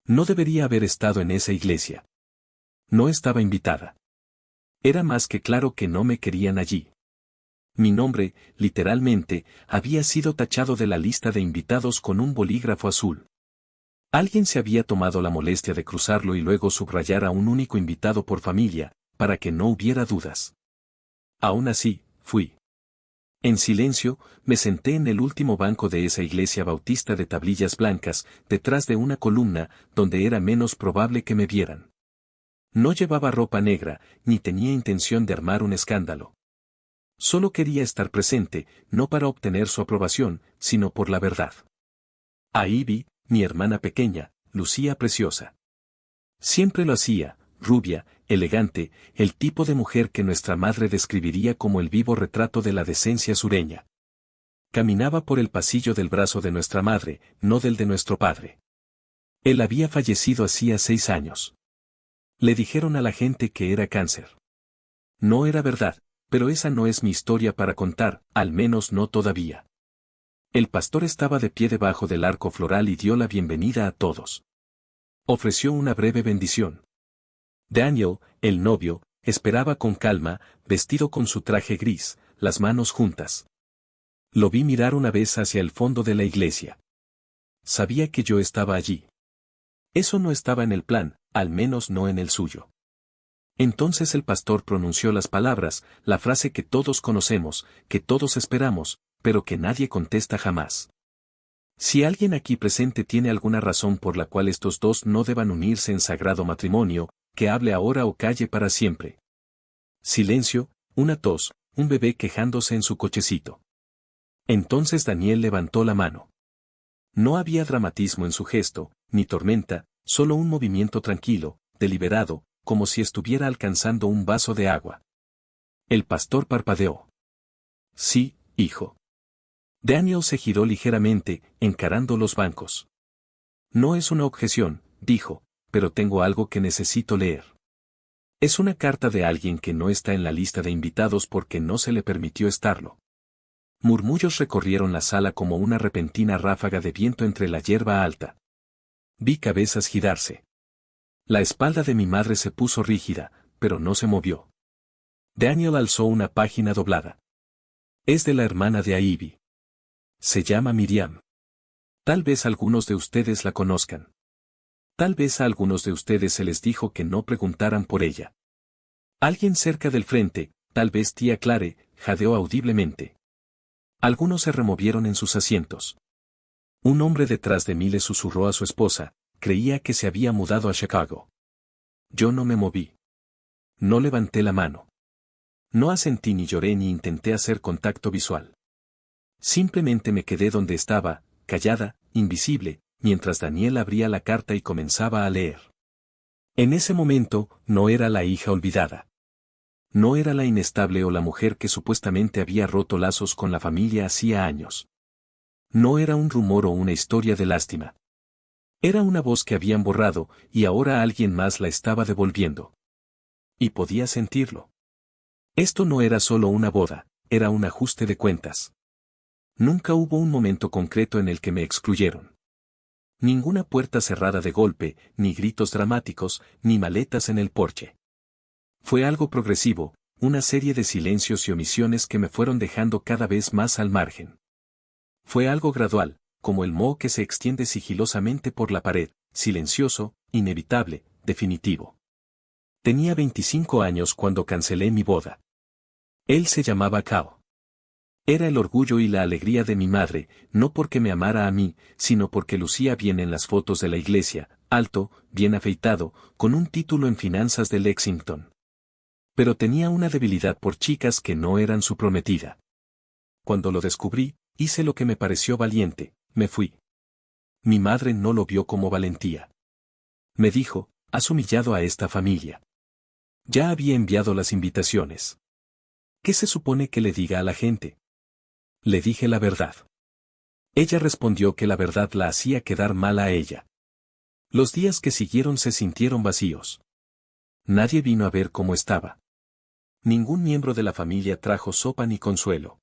No debería haber estado en esa iglesia. No estaba invitada. Era más que claro que no me querían allí. Mi nombre, literalmente, había sido tachado de la lista de invitados con un bolígrafo azul. Alguien se había tomado la molestia de cruzarlo y luego subrayar a un único invitado por familia, para que no hubiera dudas. Aún así, fui. En silencio, me senté en el último banco de esa iglesia bautista de tablillas blancas, detrás de una columna, donde era menos probable que me vieran. No llevaba ropa negra, ni tenía intención de armar un escándalo. Solo quería estar presente, no para obtener su aprobación, sino por la verdad. A Ivy, mi hermana pequeña, lucía preciosa. Siempre lo hacía, rubia, elegante, el tipo de mujer que nuestra madre describiría como el vivo retrato de la decencia sureña. Caminaba por el pasillo del brazo de nuestra madre, no del de nuestro padre. Él había fallecido hacía 6 años. Le dijeron a la gente que era cáncer. No era verdad, pero esa no es mi historia para contar, al menos no todavía. El pastor estaba de pie debajo del arco floral y dio la bienvenida a todos. Ofreció una breve bendición. Daniel, el novio, esperaba con calma, vestido con su traje gris, las manos juntas. Lo vi mirar una vez hacia el fondo de la iglesia. Sabía que yo estaba allí. Eso no estaba en el plan, al menos no en el suyo. Entonces el pastor pronunció las palabras, la frase que todos conocemos, que todos esperamos, pero que nadie contesta jamás. Si alguien aquí presente tiene alguna razón por la cual estos dos no deban unirse en sagrado matrimonio, que hable ahora o calle para siempre. Silencio, una tos, un bebé quejándose en su cochecito. Entonces Daniel levantó la mano. No había dramatismo en su gesto, ni tormenta, solo un movimiento tranquilo, deliberado, como si estuviera alcanzando un vaso de agua. El pastor parpadeó. Sí, hijo. Daniel se giró ligeramente, encarando los bancos. No es una objeción, dijo, pero tengo algo que necesito leer. Es una carta de alguien que no está en la lista de invitados porque no se le permitió estarlo. Murmullos recorrieron la sala como una repentina ráfaga de viento entre la hierba alta. Vi cabezas girarse. La espalda de mi madre se puso rígida, pero no se movió. Daniel alzó una página doblada. Es de la hermana de Ivy. Se llama Miriam. Tal vez algunos de ustedes la conozcan. Tal vez a algunos de ustedes se les dijo que no preguntaran por ella. Alguien cerca del frente, tal vez tía Clare, jadeó audiblemente. Algunos se removieron en sus asientos. Un hombre detrás de mí le susurró a su esposa, creía que se había mudado a Chicago. Yo no me moví. No levanté la mano. No asentí ni lloré ni intenté hacer contacto visual. Simplemente me quedé donde estaba, callada, invisible, mientras Daniel abría la carta y comenzaba a leer. En ese momento, no era la hija olvidada. No era la inestable o la mujer que supuestamente había roto lazos con la familia hacía años. No era un rumor o una historia de lástima. Era una voz que habían borrado, y ahora alguien más la estaba devolviendo. Y podía sentirlo. Esto no era solo una boda, era un ajuste de cuentas. Nunca hubo un momento concreto en el que me excluyeron. Ninguna puerta cerrada de golpe, ni gritos dramáticos, ni maletas en el porche. Fue algo progresivo, una serie de silencios y omisiones que me fueron dejando cada vez más al margen. Fue algo gradual, como el moho que se extiende sigilosamente por la pared, silencioso, inevitable, definitivo. Tenía 25 años cuando cancelé mi boda. Él se llamaba Cao. Era el orgullo y la alegría de mi madre, no porque me amara a mí, sino porque lucía bien en las fotos de la iglesia, alto, bien afeitado, con un título en finanzas de Lexington. Pero tenía una debilidad por chicas que no eran su prometida. Cuando lo descubrí, hice lo que me pareció valiente, me fui. Mi madre no lo vio como valentía. Me dijo, has humillado a esta familia. Ya había enviado las invitaciones. ¿Qué se supone que le diga a la gente? Le dije la verdad. Ella respondió que la verdad la hacía quedar mal a ella. Los días que siguieron se sintieron vacíos. Nadie vino a ver cómo estaba. Ningún miembro de la familia trajo sopa ni consuelo.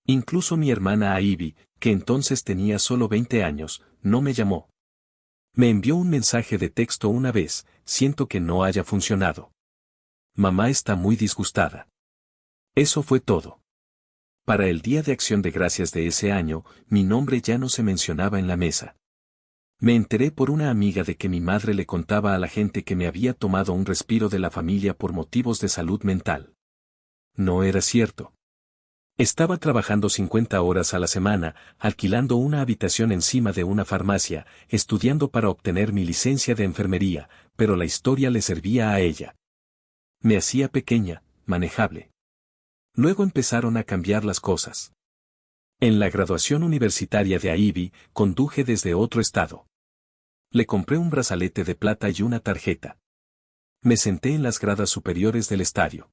Incluso mi hermana Ivy, que entonces tenía solo 20 años, no me llamó. Me envió un mensaje de texto una vez, siento que no haya funcionado. Mamá está muy disgustada. Eso fue todo. Para el Día de Acción de Gracias de ese año, mi nombre ya no se mencionaba en la mesa. Me enteré por una amiga de que mi madre le contaba a la gente que me había tomado un respiro de la familia por motivos de salud mental. No era cierto. Estaba trabajando 50 horas a la semana, alquilando una habitación encima de una farmacia, estudiando para obtener mi licencia de enfermería, pero la historia le servía a ella. Me hacía pequeña, manejable. Luego empezaron a cambiar las cosas. En la graduación universitaria de Ivy, conduje desde otro estado. Le compré un brazalete de plata y una tarjeta. Me senté en las gradas superiores del estadio.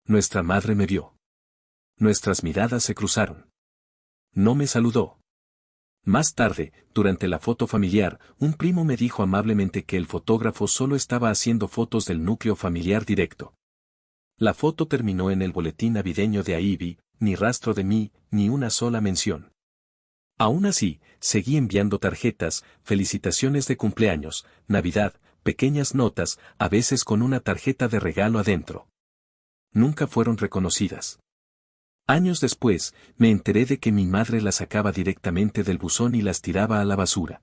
Nuestra madre me vio. Nuestras miradas se cruzaron. No me saludó. Más tarde, durante la foto familiar, un primo me dijo amablemente que el fotógrafo solo estaba haciendo fotos del núcleo familiar directo. La foto terminó en el boletín navideño de Ivy, ni rastro de mí, ni una sola mención. Aún así, seguí enviando tarjetas, felicitaciones de cumpleaños, Navidad, pequeñas notas, a veces con una tarjeta de regalo adentro. Nunca fueron reconocidas. Años después, me enteré de que mi madre las sacaba directamente del buzón y las tiraba a la basura.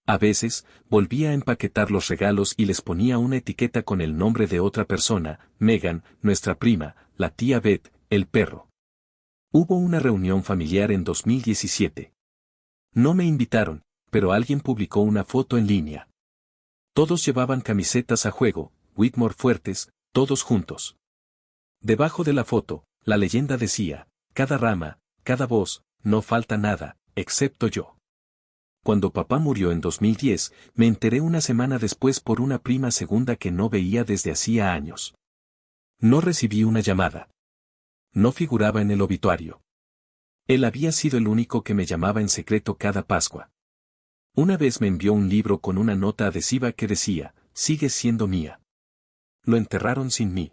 A veces, volvía a empaquetar los regalos y les ponía una etiqueta con el nombre de otra persona, Megan, nuestra prima, la tía Beth, el perro. Hubo una reunión familiar en 2017. No me invitaron, pero alguien publicó una foto en línea. Todos llevaban camisetas a juego, Whitmore fuertes, todos juntos. Debajo de la foto, la leyenda decía, cada rama, cada voz, no falta nada, excepto yo. Cuando papá murió en 2010, me enteré una semana después por una prima segunda que no veía desde hacía años. No recibí una llamada. No figuraba en el obituario. Él había sido el único que me llamaba en secreto cada Pascua. Una vez me envió un libro con una nota adhesiva que decía, sigues siendo mía. Lo enterraron sin mí.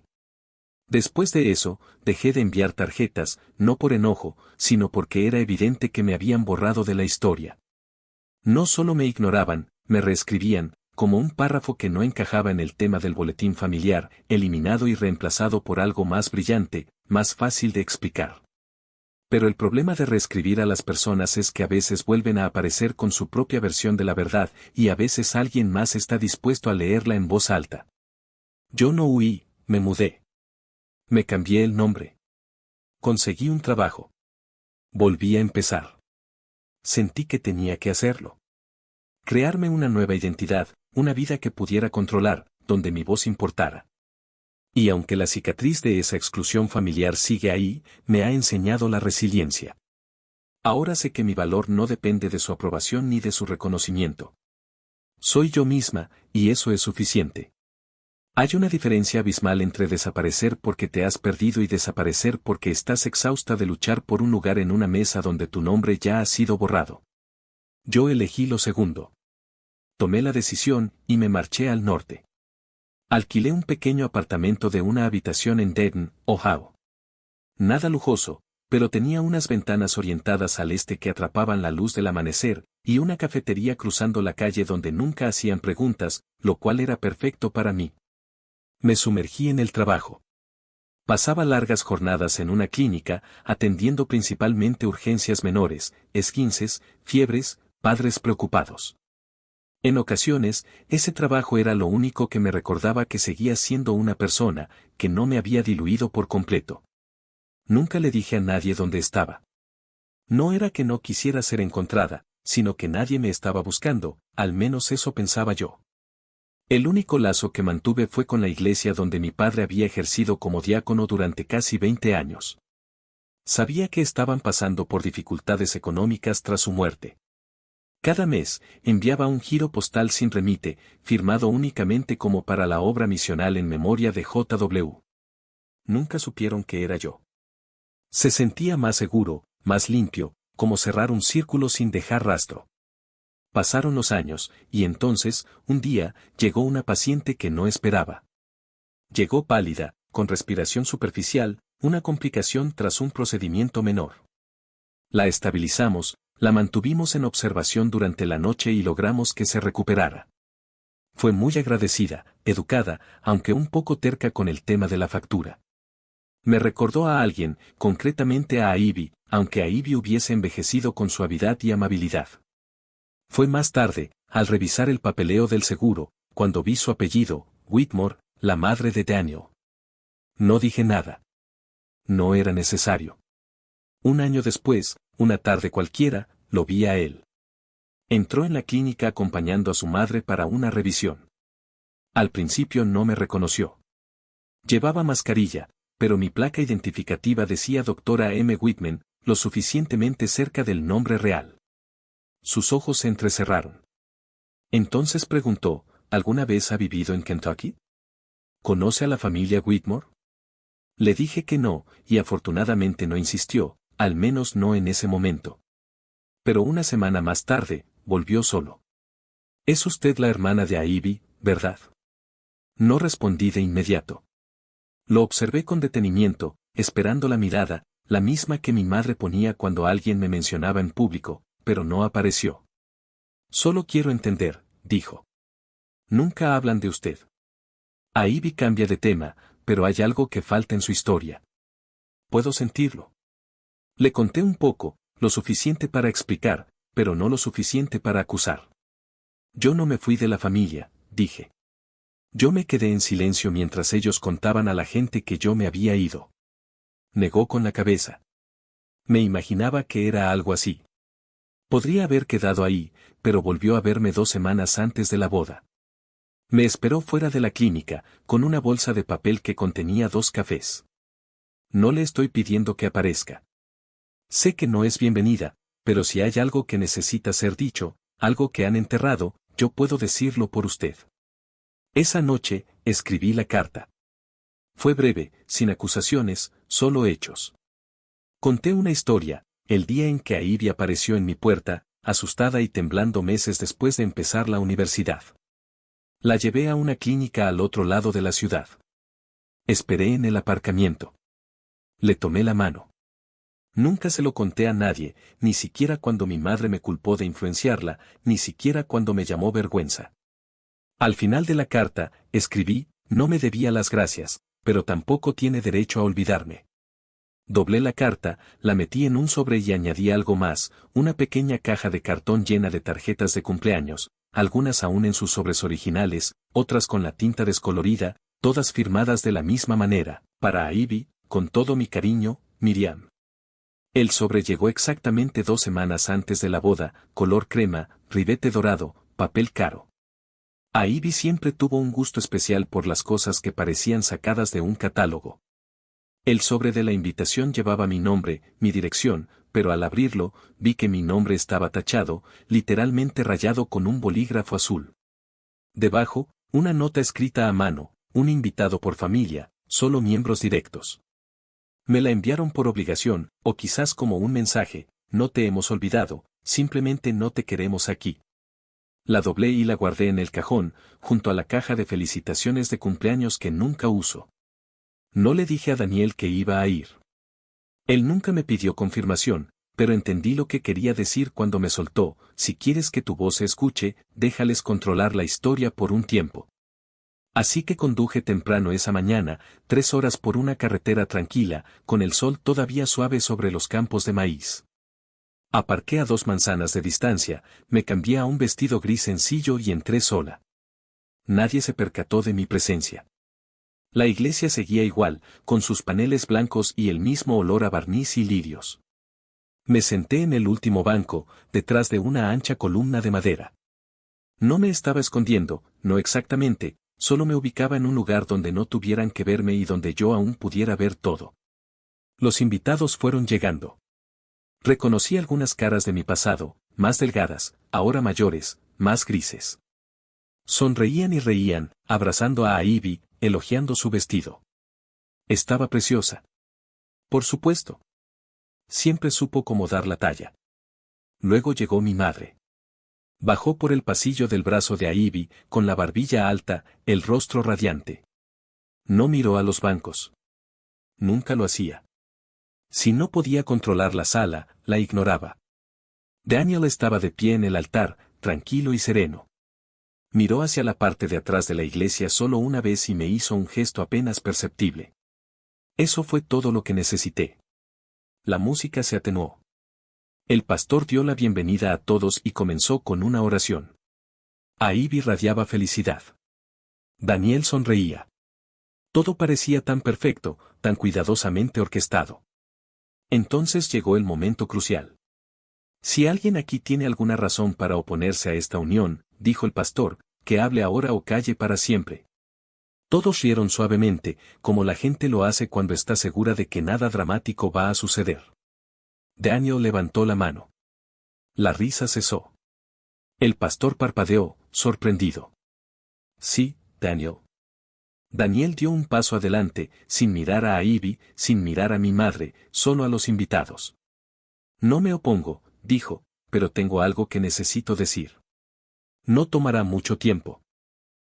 Después de eso, dejé de enviar tarjetas, no por enojo, sino porque era evidente que me habían borrado de la historia. No solo me ignoraban, me reescribían, como un párrafo que no encajaba en el tema del boletín familiar, eliminado y reemplazado por algo más brillante, más fácil de explicar. Pero el problema de reescribir a las personas es que a veces vuelven a aparecer con su propia versión de la verdad, y a veces alguien más está dispuesto a leerla en voz alta. Yo no huí, me mudé. Me cambié el nombre. Conseguí un trabajo. Volví a empezar. Sentí que tenía que hacerlo. Crearme una nueva identidad, una vida que pudiera controlar, donde mi voz importara. Y aunque la cicatriz de esa exclusión familiar sigue ahí, me ha enseñado la resiliencia. Ahora sé que mi valor no depende de su aprobación ni de su reconocimiento. Soy yo misma, y eso es suficiente. Hay una diferencia abismal entre desaparecer porque te has perdido y desaparecer porque estás exhausta de luchar por un lugar en una mesa donde tu nombre ya ha sido borrado. Yo elegí lo segundo. Tomé la decisión y me marché al norte. Alquilé un pequeño apartamento de una habitación en Dayton, Ohio. Nada lujoso, pero tenía unas ventanas orientadas al este que atrapaban la luz del amanecer, y una cafetería cruzando la calle donde nunca hacían preguntas, lo cual era perfecto para mí. Me sumergí en el trabajo. Pasaba largas jornadas en una clínica, atendiendo principalmente urgencias menores, esguinces, fiebres, padres preocupados. En ocasiones, ese trabajo era lo único que me recordaba que seguía siendo una persona, que no me había diluido por completo. Nunca le dije a nadie dónde estaba. No era que no quisiera ser encontrada, sino que nadie me estaba buscando, al menos eso pensaba yo. El único lazo que mantuve fue con la iglesia donde mi padre había ejercido como diácono durante casi 20 años. Sabía que estaban pasando por dificultades económicas tras su muerte. Cada mes, enviaba un giro postal sin remite, firmado únicamente como para la obra misional en memoria de J.W. Nunca supieron que era yo. Se sentía más seguro, más limpio, como cerrar un círculo sin dejar rastro. Pasaron los años, y entonces, un día, llegó una paciente que no esperaba. Llegó pálida, con respiración superficial, una complicación tras un procedimiento menor. La estabilizamos, La mantuvimos en observación durante la noche y logramos que se recuperara. Fue muy agradecida, educada, aunque un poco terca con el tema de la factura. Me recordó a alguien, concretamente a Ivy, aunque Ivy hubiese envejecido con suavidad y amabilidad. Fue más tarde, al revisar el papeleo del seguro, cuando vi su apellido, Whitmore, la madre de Daniel. No dije nada. No era necesario. Un año después, una tarde cualquiera, lo vi a él. Entró en la clínica acompañando a su madre para una revisión. Al principio no me reconoció. Llevaba mascarilla, pero mi placa identificativa decía Dra. M. Whitman, lo suficientemente cerca del nombre real. Sus ojos se entrecerraron. Entonces preguntó, ¿alguna vez ha vivido en Kentucky? ¿Conoce a la familia Whitmore? Le dije que no, y afortunadamente no insistió, al menos no en ese momento. Pero una semana más tarde, volvió solo. Es usted la hermana de Ivy, ¿verdad? No respondí de inmediato. Lo observé con detenimiento, esperando la mirada, la misma que mi madre ponía cuando alguien me mencionaba en público, pero no apareció. Solo quiero entender, dijo. Nunca hablan de usted. Ivy cambia de tema, pero hay algo que falta en su historia. Puedo sentirlo. Le conté un poco, lo suficiente para explicar, pero no lo suficiente para acusar. Yo no me fui de la familia, dije. Yo me quedé en silencio mientras ellos contaban a la gente que yo me había ido. Negó con la cabeza. Me imaginaba que era algo así. Podría haber quedado ahí, pero volvió a verme 2 semanas antes de la boda. Me esperó fuera de la clínica, con una bolsa de papel que contenía 2 cafés. No le estoy pidiendo que aparezca. Sé que no es bienvenida, pero si hay algo que necesita ser dicho, algo que han enterrado, yo puedo decirlo por usted. Esa noche, escribí la carta. Fue breve, sin acusaciones, solo hechos. Conté una historia, el día en que Ivy apareció en mi puerta, asustada y temblando meses después de empezar la universidad. La llevé a una clínica al otro lado de la ciudad. Esperé en el aparcamiento. Le tomé la mano. Nunca se lo conté a nadie, ni siquiera cuando mi madre me culpó de influenciarla, ni siquiera cuando me llamó vergüenza. Al final de la carta, escribí, no me debía las gracias, pero tampoco tiene derecho a olvidarme. Doblé la carta, la metí en un sobre y añadí algo más, una pequeña caja de cartón llena de tarjetas de cumpleaños, algunas aún en sus sobres originales, otras con la tinta descolorida, todas firmadas de la misma manera, para Ivy, con todo mi cariño, Miriam. El sobre llegó exactamente 2 semanas antes de la boda, color crema, ribete dorado, papel caro. Ivy siempre tuvo un gusto especial por las cosas que parecían sacadas de un catálogo. El sobre de la invitación llevaba mi nombre, mi dirección, pero al abrirlo, vi que mi nombre estaba tachado, literalmente rayado con un bolígrafo azul. Debajo, una nota escrita a mano, un invitado por familia, solo miembros directos. Me la enviaron por obligación, o quizás como un mensaje, no te hemos olvidado, simplemente no te queremos aquí. La doblé y la guardé en el cajón, junto a la caja de felicitaciones de cumpleaños que nunca uso. No le dije a Daniel que iba a ir. Él nunca me pidió confirmación, pero entendí lo que quería decir cuando me soltó, si quieres que tu voz se escuche, déjales controlar la historia por un tiempo. Así que conduje temprano esa mañana, 3 horas por una carretera tranquila, con el sol todavía suave sobre los campos de maíz. Aparqué a 2 manzanas de distancia, me cambié a un vestido gris sencillo y entré sola. Nadie se percató de mi presencia. La iglesia seguía igual, con sus paneles blancos y el mismo olor a barniz y lirios. Me senté en el último banco, detrás de una ancha columna de madera. No me estaba escondiendo, no exactamente, solo me ubicaba en un lugar donde no tuvieran que verme y donde yo aún pudiera ver todo. Los invitados fueron llegando. Reconocí algunas caras de mi pasado, más delgadas, ahora mayores, más grises. Sonreían y reían, abrazando a Ivy, elogiando su vestido. Estaba preciosa. Por supuesto. Siempre supo cómo dar la talla. Luego llegó mi madre. Bajó por el pasillo del brazo de Ivy, con la barbilla alta, el rostro radiante. No miró a los bancos. Nunca lo hacía. Si no podía controlar la sala, la ignoraba. Daniel estaba de pie en el altar, tranquilo y sereno. Miró hacia la parte de atrás de la iglesia solo una vez y me hizo un gesto apenas perceptible. Eso fue todo lo que necesité. La música se atenuó. El pastor dio la bienvenida a todos y comenzó con una oración. Ivy radiaba felicidad. Daniel sonreía. Todo parecía tan perfecto, tan cuidadosamente orquestado. Entonces llegó el momento crucial. Si alguien aquí tiene alguna razón para oponerse a esta unión, dijo el pastor, que hable ahora o calle para siempre. Todos rieron suavemente, como la gente lo hace cuando está segura de que nada dramático va a suceder. Daniel levantó la mano. La risa cesó. El pastor parpadeó, sorprendido. Sí, Daniel. Daniel dio un paso adelante, sin mirar a Ivy, sin mirar a mi madre, solo a los invitados. No me opongo, dijo, pero tengo algo que necesito decir. No tomará mucho tiempo.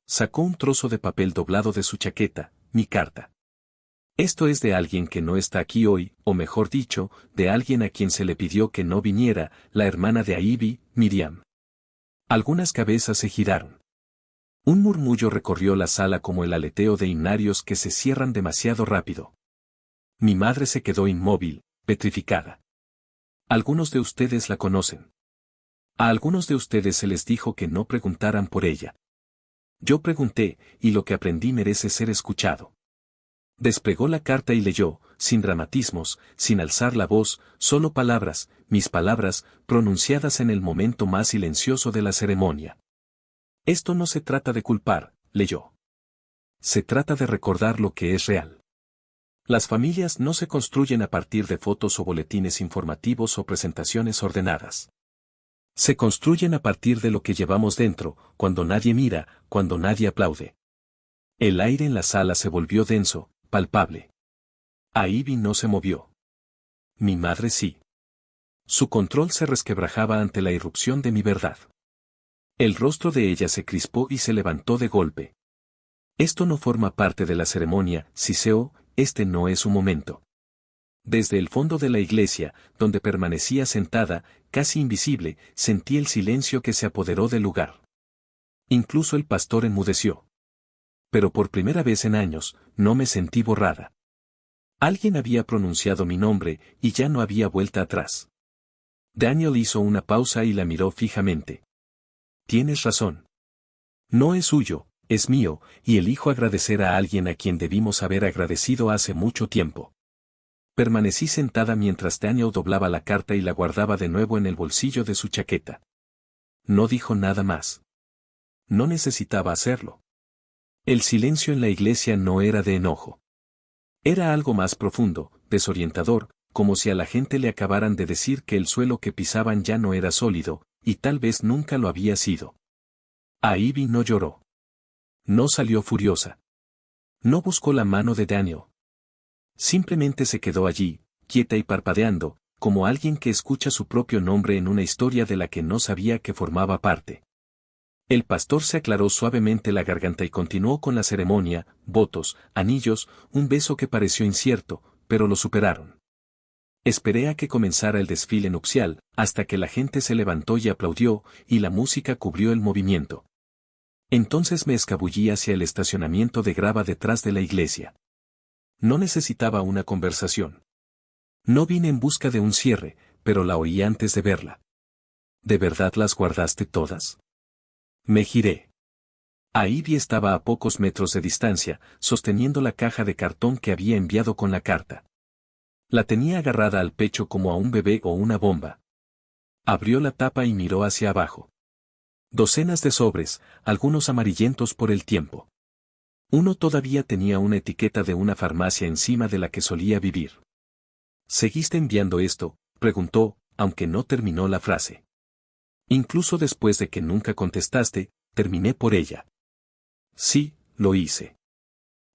Sacó un trozo de papel doblado de su chaqueta, mi carta. Esto es de alguien que no está aquí hoy, o mejor dicho, de alguien a quien se le pidió que no viniera, la hermana de Ivy, Miriam. Algunas cabezas se giraron. Un murmullo recorrió la sala como el aleteo de himnarios que se cierran demasiado rápido. Mi madre se quedó inmóvil, petrificada. Algunos de ustedes la conocen. A algunos de ustedes se les dijo que no preguntaran por ella. Yo pregunté, y lo que aprendí merece ser escuchado. Despegó la carta y leyó, sin dramatismos, sin alzar la voz, solo palabras, mis palabras, pronunciadas en el momento más silencioso de la ceremonia. Esto no se trata de culpar, leyó. Se trata de recordar lo que es real. Las familias no se construyen a partir de fotos o boletines informativos o presentaciones ordenadas. Se construyen a partir de lo que llevamos dentro, cuando nadie mira, cuando nadie aplaude. El aire en la sala se volvió denso, palpable. Ivy no se movió. Mi madre sí. Su control se resquebrajaba ante la irrupción de mi verdad. El rostro de ella se crispó y se levantó de golpe. Esto no forma parte de la ceremonia, Siseo, este no es su momento. Desde el fondo de la iglesia, donde permanecía sentada, casi invisible, sentí el silencio que se apoderó del lugar. Incluso el pastor enmudeció. Pero por primera vez en años, no me sentí borrada. Alguien había pronunciado mi nombre, y ya no había vuelta atrás. Daniel hizo una pausa y la miró fijamente. Tienes razón. No es suyo, es mío, y elijo agradecer a alguien a quien debimos haber agradecido hace mucho tiempo. Permanecí sentada mientras Daniel doblaba la carta y la guardaba de nuevo en el bolsillo de su chaqueta. No dijo nada más. No necesitaba hacerlo. El silencio en la iglesia no era de enojo. Era algo más profundo, desorientador, como si a la gente le acabaran de decir que el suelo que pisaban ya no era sólido, y tal vez nunca lo había sido. Ivy no lloró. No salió furiosa. No buscó la mano de Daniel. Simplemente se quedó allí, quieta y parpadeando, como alguien que escucha su propio nombre en una historia de la que no sabía que formaba parte. El pastor se aclaró suavemente la garganta y continuó con la ceremonia, votos, anillos, un beso que pareció incierto, pero lo superaron. Esperé a que comenzara el desfile nupcial, hasta que la gente se levantó y aplaudió, y la música cubrió el movimiento. Entonces me escabullí hacia el estacionamiento de grava detrás de la iglesia. No necesitaba una conversación. No vine en busca de un cierre, pero la oí antes de verla. ¿De verdad las guardaste todas? Me giré. Ivy estaba a pocos metros de distancia, sosteniendo la caja de cartón que había enviado con la carta. La tenía agarrada al pecho como a un bebé o una bomba. Abrió la tapa y miró hacia abajo. Docenas de sobres, algunos amarillentos por el tiempo. Uno todavía tenía una etiqueta de una farmacia encima de la que solía vivir. ¿Seguiste enviando esto?, preguntó, aunque no terminó la frase. Incluso después de que nunca contestaste, terminé por ella. Sí, lo hice.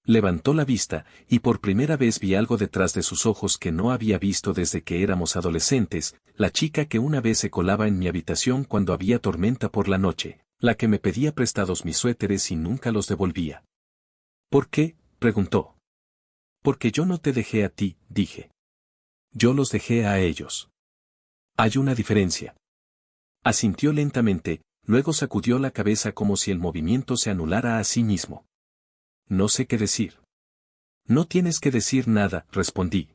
Levantó la vista, y por primera vez vi algo detrás de sus ojos que no había visto desde que éramos adolescentes, la chica que una vez se colaba en mi habitación cuando había tormenta por la noche, la que me pedía prestados mis suéteres y nunca los devolvía. ¿Por qué?, preguntó. Porque yo no te dejé a ti, dije. Yo los dejé a ellos. Hay una diferencia. Asintió lentamente, luego sacudió la cabeza como si el movimiento se anulara a sí mismo. No sé qué decir. No tienes que decir nada, respondí.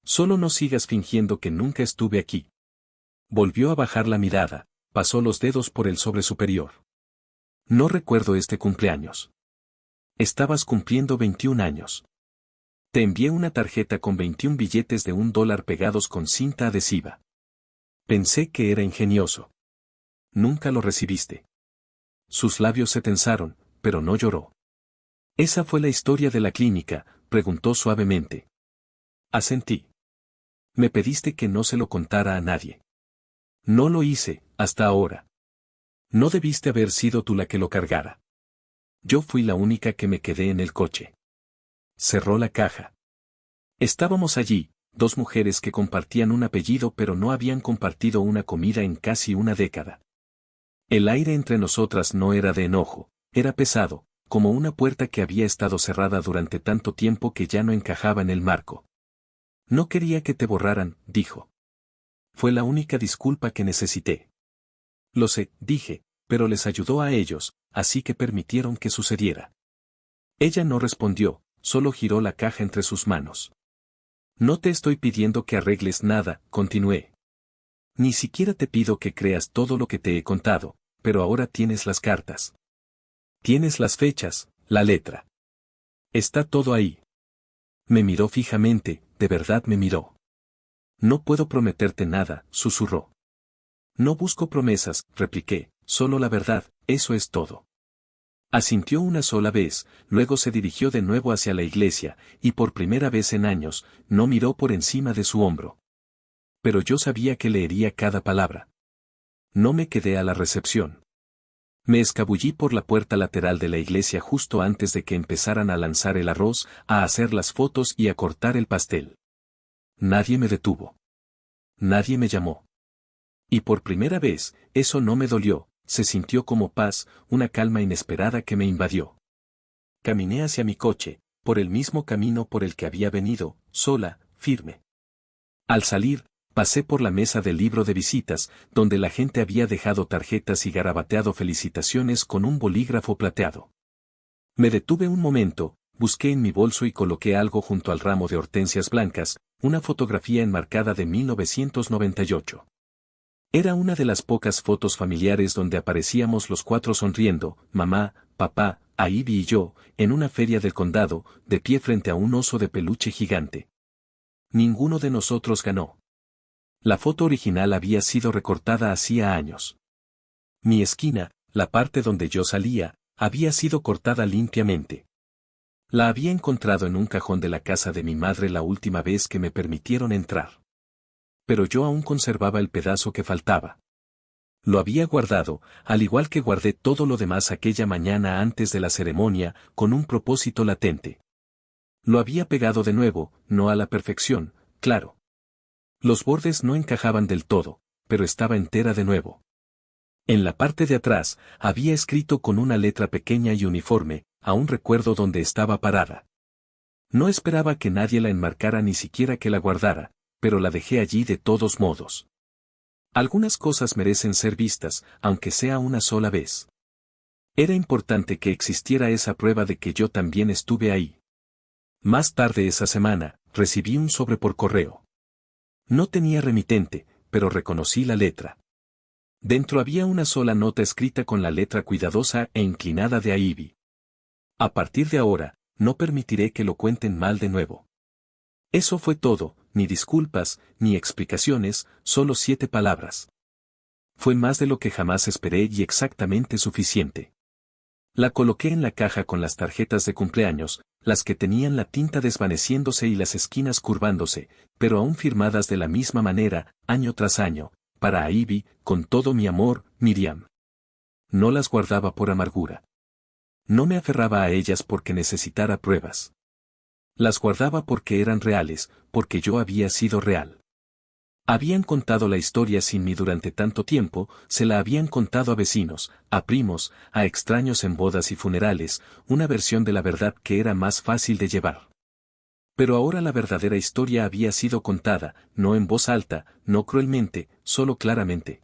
Solo no sigas fingiendo que nunca estuve aquí. Volvió a bajar la mirada, pasó los dedos por el sobre superior. No recuerdo este cumpleaños. Estabas cumpliendo 21 años. Te envié una tarjeta con 21 billetes de $1 pegados con cinta adhesiva. Pensé que era ingenioso. Nunca lo recibiste. Sus labios se tensaron, pero no lloró. ¿Esa fue la historia de la clínica?, preguntó suavemente. Asentí. Me pediste que no se lo contara a nadie. No lo hice, hasta ahora. No debiste haber sido tú la que lo cargara. Yo fui la única que me quedé en el coche. Cerró la caja. Estábamos allí, dos mujeres que compartían un apellido pero no habían compartido una comida en casi una década. El aire entre nosotras no era de enojo, era pesado, como una puerta que había estado cerrada durante tanto tiempo que ya no encajaba en el marco. No quería que te borraran, dijo. Fue la única disculpa que necesité. Lo sé, dije, pero les ayudó a ellos, así que permitieron que sucediera. Ella no respondió, solo giró la caja entre sus manos. No te estoy pidiendo que arregles nada, continué. Ni siquiera te pido que creas todo lo que te he contado, pero ahora tienes las cartas. Tienes las fechas, la letra. Está todo ahí. Me miró fijamente, de verdad me miró. No puedo prometerte nada, susurró. No busco promesas, repliqué, solo la verdad, eso es todo. Asintió una sola vez, luego se dirigió de nuevo hacia la iglesia, y por primera vez en años, no miró por encima de su hombro. Pero yo sabía que leería cada palabra. No me quedé a la recepción. Me escabullí por la puerta lateral de la iglesia justo antes de que empezaran a lanzar el arroz, a hacer las fotos y a cortar el pastel. Nadie me detuvo. Nadie me llamó. Y por primera vez, eso no me dolió, se sintió como paz, una calma inesperada que me invadió. Caminé hacia mi coche, por el mismo camino por el que había venido, sola, firme. Al salir, pasé por la mesa del libro de visitas, donde la gente había dejado tarjetas y garabateado felicitaciones con un bolígrafo plateado. Me detuve un momento, busqué en mi bolso y coloqué algo junto al ramo de hortensias blancas, una fotografía enmarcada de 1998. Era una de las pocas fotos familiares donde aparecíamos los cuatro sonriendo, mamá, papá, Ivy y yo, en una feria del condado, de pie frente a un oso de peluche gigante. Ninguno de nosotros ganó. La foto original había sido recortada hacía años. Mi esquina, la parte donde yo salía, había sido cortada limpiamente. La había encontrado en un cajón de la casa de mi madre la última vez que me permitieron entrar. Pero yo aún conservaba el pedazo que faltaba. Lo había guardado, al igual que guardé todo lo demás aquella mañana antes de la ceremonia, con un propósito latente. Lo había pegado de nuevo, no a la perfección, claro. Los bordes no encajaban del todo, pero estaba entera de nuevo. En la parte de atrás, había escrito con una letra pequeña y uniforme, aún recuerdo dónde estaba parada. No esperaba que nadie la enmarcara ni siquiera que la guardara, pero la dejé allí de todos modos. Algunas cosas merecen ser vistas, aunque sea una sola vez. Era importante que existiera esa prueba de que yo también estuve ahí. Más tarde esa semana, recibí un sobre por correo. No tenía remitente, pero reconocí la letra. Dentro había una sola nota escrita con la letra cuidadosa e inclinada de Ivy. A partir de ahora, no permitiré que lo cuenten mal de nuevo. Eso fue todo, ni disculpas, ni explicaciones, solo 7 palabras. Fue más de lo que jamás esperé y exactamente suficiente. La coloqué en la caja con las tarjetas de cumpleaños, las que tenían la tinta desvaneciéndose y las esquinas curvándose, pero aún firmadas de la misma manera, año tras año, para Ivy, con todo mi amor, Miriam. No las guardaba por amargura. No me aferraba a ellas porque necesitara pruebas. Las guardaba porque eran reales, porque yo había sido real. Habían contado la historia sin mí durante tanto tiempo, se la habían contado a vecinos, a primos, a extraños en bodas y funerales, una versión de la verdad que era más fácil de llevar. Pero ahora la verdadera historia había sido contada, no en voz alta, no cruelmente, solo claramente.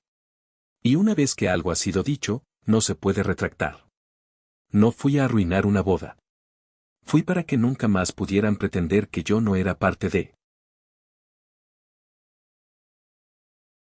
Y una vez que algo ha sido dicho, no se puede retractar. No fui a arruinar una boda. Fui para que nunca más pudieran pretender que yo no era parte de.